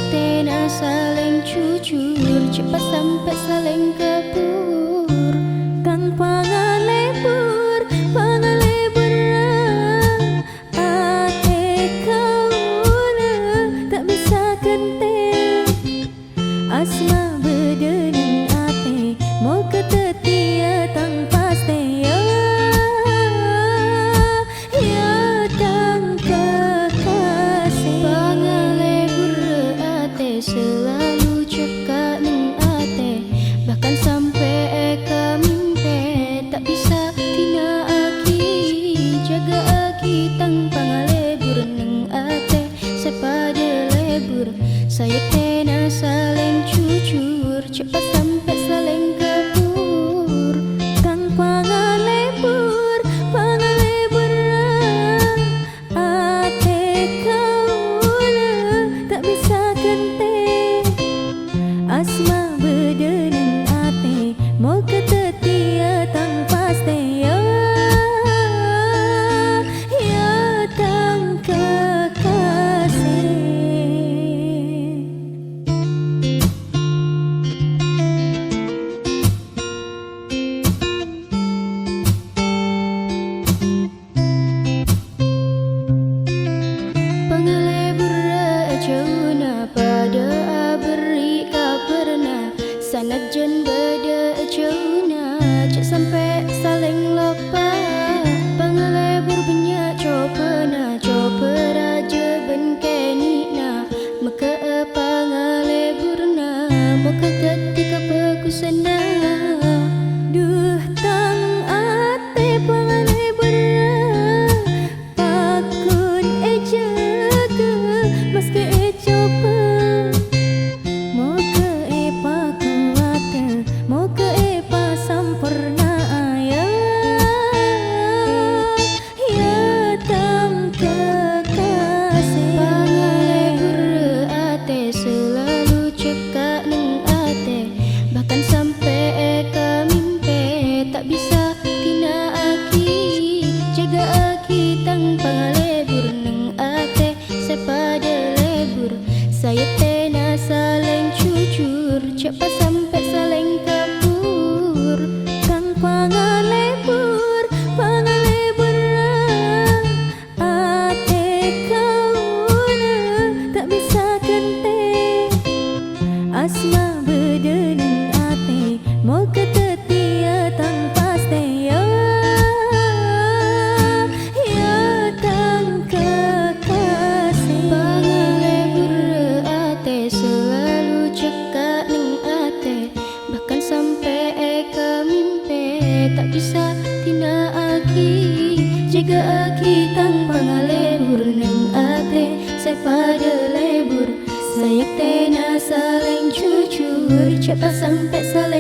tena saling jujur, cepat sampai saling kabur. Kang pangalebur, pangalebur ate kaula tak bisa kentil. Asma bedening ate mau ketetia tang paste ya tang kekasih. Pangalebur ate selalu cekak neng ate, bahkan sampai eka mimpi tak bisa tina aki. Jaga aki tang pangalebur neng ate sepada lebur. Saya tena saling jujur, cepat sampai saling kabur. Kang pangalebur, pangalebur ate kaula tak bisa kentil. Asma bedening ate mau ketetia tang paste ya tang kekasih. Pangalebur jauhna pada beri kabarna, sanajan beda jauhna cek sampai saling lupa. Pangalebur banyak copana, coba raja benkenina, maka pangaleburna muka ketika bagusana. Duh tang ate pangalebur pakun jaga meski coba mau ke pakuata mau ke sampurna ya tang kekasih. Pangalebur ate selalu cekak neng ate, bahkan sampai eka mimpi tak bisa tina aki. Jaga aki tang pangalebur neng ate sepada lebur. Saya tena saling jujur, cepat sampai saling kabur. Kang pangalebur, pangalebur ate kaula tak bisa kentil. Asma bedening ate mau ketetia tang paste ya tang kekasih. Pangalebur ate selalu cekak neng ate, bahkan sampai eka mimpi tak bisa tina aki. Jaga aki tang pangalebur neng ate sepada lebur. Saya tena saling jujur, cepat sampai saling